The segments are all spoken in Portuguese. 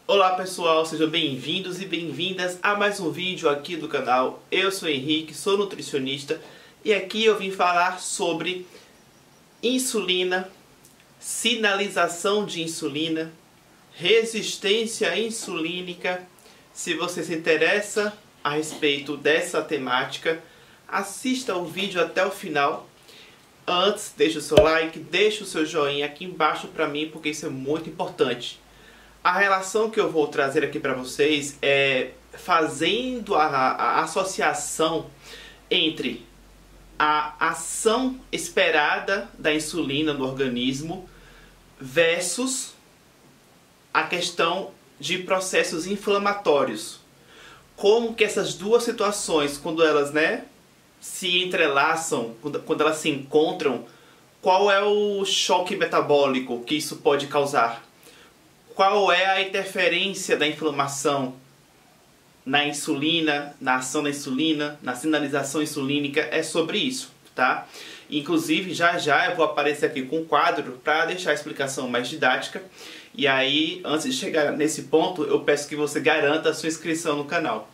Olá pessoal, sejam bem-vindos e bem-vindas a mais um vídeo aqui do canal. Eu sou o Henrique, sou nutricionista e aqui eu vim falar sobre insulina, sinalização de insulina, resistência insulínica. Se você se interessa a respeito dessa temática, assista o vídeo até o final. Antes, deixe o seu like, deixe o seu joinha aqui embaixo para mim, porque isso é muito importante. A relação que eu vou trazer aqui para vocês é fazendo a associação entre a ação esperada da insulina no organismo versus a questão de processos inflamatórios. Como que essas duas situações, quando elas se entrelaçam, quando elas se encontram, qual é o choque metabólico que isso pode causar? Qual é a interferência da inflamação na insulina, na ação da insulina, na sinalização insulínica? É sobre isso, tá? Inclusive, já eu vou aparecer aqui com um quadro para deixar a explicação mais didática. E aí, antes de chegar nesse ponto, eu peço que você garanta a sua inscrição no canal.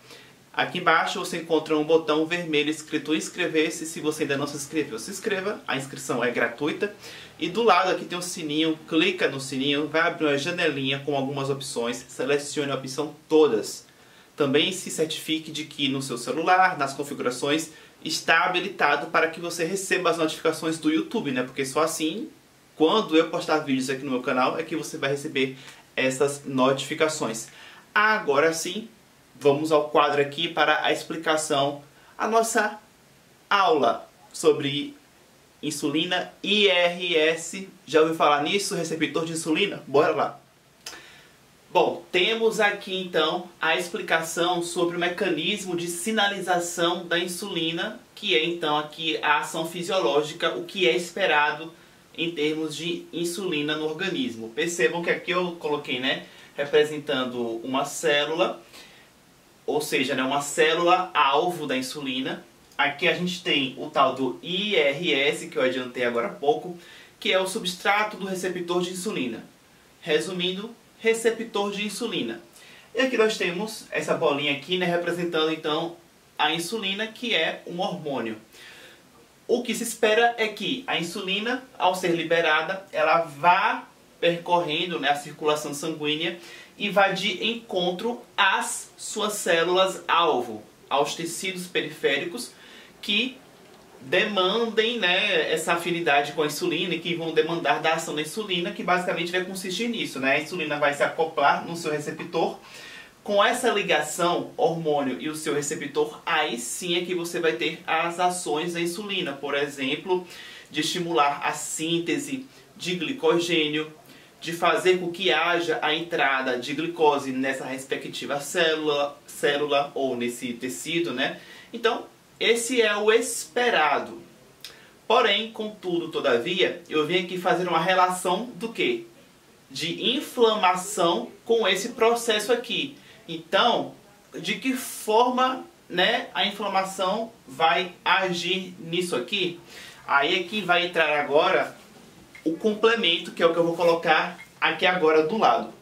Aqui embaixo você encontra um botão vermelho escrito inscrever-se. Se você ainda não se inscreveu, se inscreva. A inscrição é gratuita. E do lado aqui tem um sininho, clica no sininho, vai abrir uma janelinha com algumas opções, selecione a opção todas. Também se certifique de que no seu celular, nas configurações, está habilitado para que você receba as notificações do YouTube, né? Porque só assim, quando eu postar vídeos aqui no meu canal, é que você vai receber essas notificações. Agora sim, vamos ao quadro aqui para a explicação, a nossa aula sobre insulina, IRS. Já ouviu falar nisso? Receptor de insulina? Bora lá! Bom, temos aqui então a explicação sobre o mecanismo de sinalização da insulina, que é então aqui a ação fisiológica, o que é esperado em termos de insulina no organismo. Percebam que aqui eu coloquei, representando uma célula, ou seja, uma célula alvo da insulina. Aqui a gente tem o tal do IRS, que eu adiantei agora há pouco, que é o substrato do receptor de insulina. Resumindo, receptor de insulina. E aqui nós temos essa bolinha aqui, representando então a insulina, que é um hormônio. O que se espera é que a insulina, ao ser liberada, ela vá percorrendo a circulação sanguínea e vá de encontro às suas células-alvo, aos tecidos periféricos, que demandem essa afinidade com a insulina e que vão demandar da ação da insulina, que basicamente vai consistir nisso. A insulina vai se acoplar no seu receptor. Com essa ligação, hormônio e o seu receptor, aí sim é que você vai ter as ações da insulina. Por exemplo, de estimular a síntese de glicogênio, de fazer com que haja a entrada de glicose nessa respectiva célula ou nesse tecido, Então, esse é o esperado. Porém, contudo, todavia, eu vim aqui fazer uma relação do quê? De inflamação com esse processo aqui. Então, de que forma a inflamação vai agir nisso aqui? Aí é que vai entrar agora o complemento, que é o que eu vou colocar aqui agora do lado.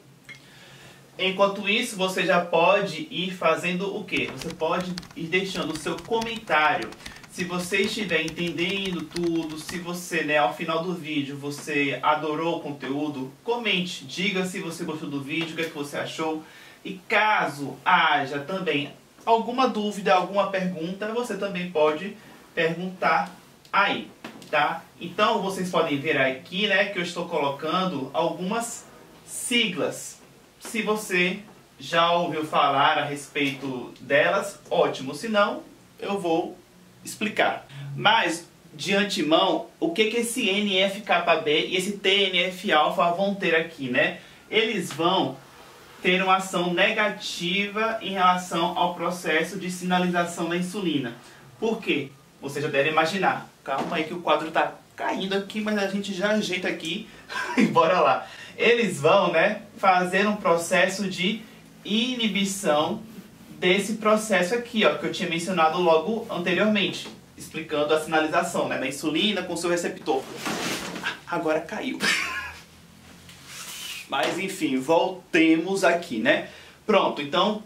Enquanto isso, você já pode ir fazendo o quê? Você pode ir deixando o seu comentário. Se você estiver entendendo tudo, se você, ao final do vídeo, você adorou o conteúdo, comente, diga se você gostou do vídeo, o que é que você achou. E caso haja também alguma dúvida, alguma pergunta, você também pode perguntar aí, tá? Então, vocês podem ver aqui, que eu estou colocando algumas siglas. Se você já ouviu falar a respeito delas, ótimo. Se não, eu vou explicar. Mas, de antemão, o que esse NF-κB e esse TNF-alfa vão ter aqui, Eles vão ter uma ação negativa em relação ao processo de sinalização da insulina. Por quê? Você já deve imaginar. Calma aí que o quadro está caindo aqui, mas a gente já ajeita aqui e bora lá. Eles vão, fazer um processo de inibição desse processo aqui, ó, que eu tinha mencionado logo anteriormente, explicando a sinalização, da insulina com seu receptor. Agora caiu. Mas enfim, voltemos aqui, né? Pronto, então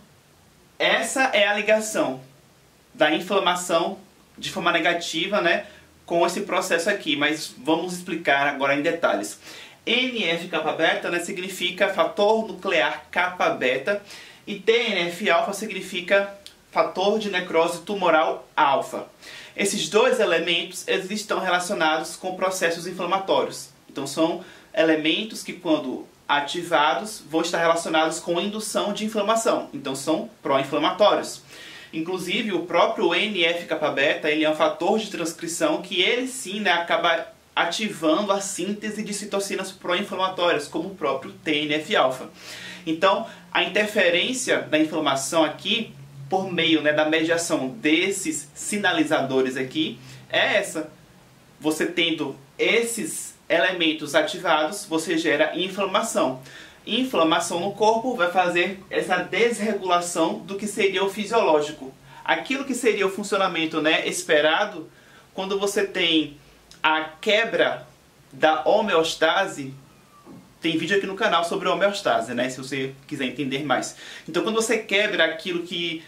essa é a ligação da inflamação de forma negativa, né, com esse processo aqui, mas vamos explicar agora em detalhes. NF-kappa-beta, né, significa fator nuclear kappa-beta e TNF-alfa significa fator de necrose tumoral alfa. Esses dois elementos eles estão relacionados com processos inflamatórios. Então são elementos que, quando ativados, vão estar relacionados com indução de inflamação. Então são pró-inflamatórios. Inclusive o próprio NF-kappa-beta, ele é um fator de transcrição que ele sim, né, acaba ativando a síntese de citocinas pró-inflamatórias, como o próprio TNF-alfa. Então a interferência da inflamação aqui, por meio, né, da mediação desses sinalizadores aqui, é essa. Você tendo esses elementos ativados, você gera inflamação. Inflamação no corpo vai fazer essa desregulação do que seria o fisiológico. Aquilo que seria o funcionamento, né, esperado, quando você tem a quebra da homeostase. Tem vídeo aqui no canal sobre homeostase, né, se você quiser entender mais. Então quando você quebra aquilo que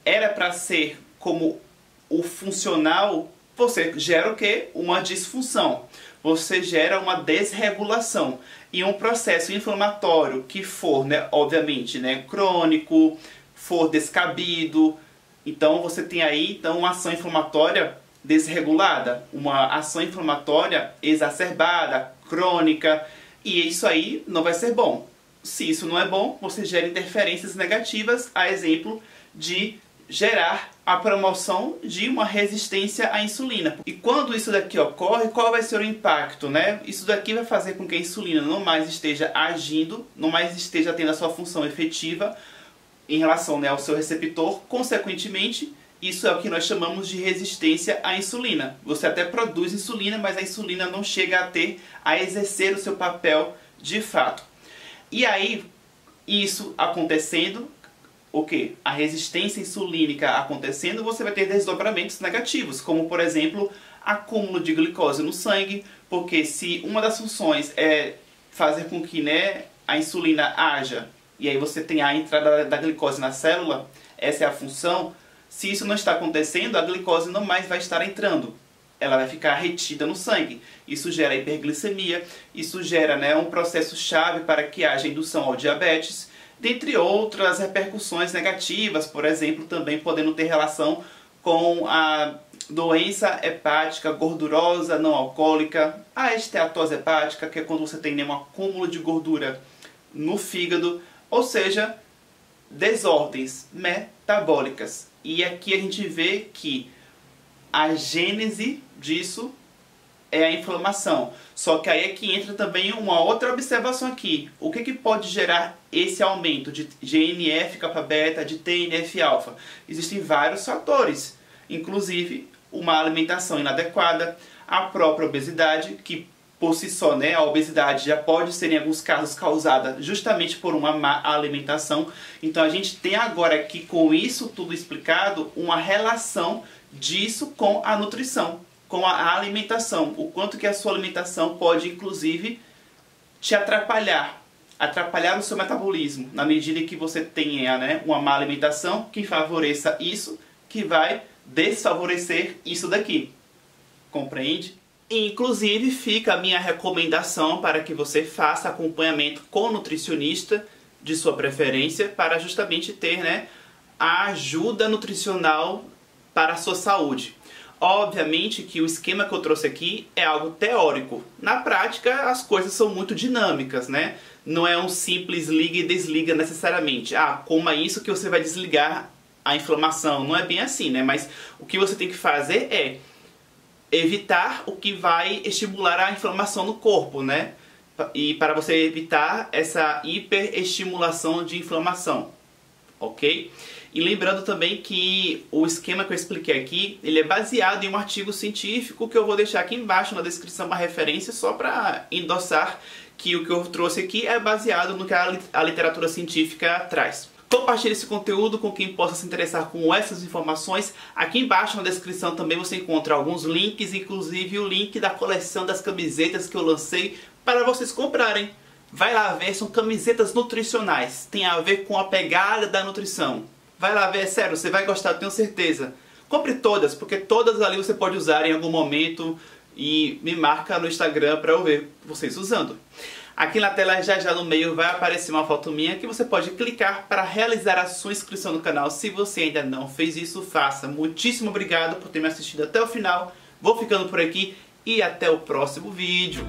era para ser como o funcional, você gera o quê? Uma disfunção. Você gera uma desregulação. E um processo inflamatório que for, né, obviamente, né, crônico, for descabido, então você tem aí então, uma ação inflamatória desregulada, uma ação inflamatória exacerbada, crônica, e isso aí não vai ser bom. Se isso não é bom, você gera interferências negativas, a exemplo de gerar a promoção de uma resistência à insulina. E quando isso daqui ocorre, qual vai ser o impacto, né? Isso daqui vai fazer com que a insulina não mais esteja agindo, não mais esteja tendo a sua função efetiva em relação, né, ao seu receptor. Consequentemente, isso é o que nós chamamos de resistência à insulina. Você até produz insulina, mas a insulina não chega a exercer o seu papel de fato. E aí, isso acontecendo, o que? A resistência insulínica acontecendo, você vai ter desdobramentos negativos, como por exemplo, acúmulo de glicose no sangue, porque se uma das funções é fazer com que, né, a insulina haja, e aí você tem a entrada da glicose na célula, essa é a função, se isso não está acontecendo, a glicose não mais vai estar entrando. Ela vai ficar retida no sangue. Isso gera hiperglicemia, isso gera, né, um processo chave para que haja indução ao diabetes, dentre outras repercussões negativas, por exemplo, também podendo ter relação com a doença hepática gordurosa não alcoólica, a esteatose hepática, que é quando você tem, né, um acúmulo de gordura no fígado, ou seja, desordens metabólicas. E aqui a gente vê que a gênese disso é a inflamação. Só que aí é que entra também uma outra observação aqui. O que pode gerar esse aumento de NF-kappa-beta, de TNF-alfa? Existem vários fatores, inclusive uma alimentação inadequada, a própria obesidade, que por si só, né, a obesidade já pode ser em alguns casos causada justamente por uma má alimentação. Então a gente tem agora aqui, com isso tudo explicado, uma relação disso com a nutrição, com a alimentação, o quanto que a sua alimentação pode inclusive te atrapalhar o seu metabolismo, na medida que você tenha, né, uma má alimentação que favoreça isso, que vai desfavorecer isso daqui. Compreende? Inclusive fica a minha recomendação para que você faça acompanhamento com nutricionista de sua preferência, para justamente ter, né, a ajuda nutricional para a sua saúde. Obviamente que o esquema que eu trouxe aqui é algo teórico. Na prática, as coisas são muito dinâmicas, né? Não é um simples liga e desliga necessariamente. Ah, coma isso que você vai desligar a inflamação. Não é bem assim, né? Mas o que você tem que fazer é evitar o que vai estimular a inflamação no corpo, né? E para você evitar essa hiperestimulação de inflamação, ok? E lembrando também que o esquema que eu expliquei aqui, ele é baseado em um artigo científico que eu vou deixar aqui embaixo na descrição, uma referência só para endossar que o que eu trouxe aqui é baseado no que a literatura científica traz. Compartilhe esse conteúdo com quem possa se interessar com essas informações. Aqui embaixo na descrição também você encontra alguns links, inclusive o link da coleção das camisetas que eu lancei para vocês comprarem. Vai lá ver, são camisetas nutricionais, tem a ver com a pegada da nutrição. Vai lá ver, é sério, você vai gostar, tenho certeza. Compre todas, porque todas ali você pode usar em algum momento e me marca no Instagram para eu ver vocês usando. Aqui na tela, já no meio, vai aparecer uma foto minha que você pode clicar para realizar a sua inscrição no canal. Se você ainda não fez isso, faça. Muitíssimo obrigado por ter me assistido até o final. Vou ficando por aqui e até o próximo vídeo.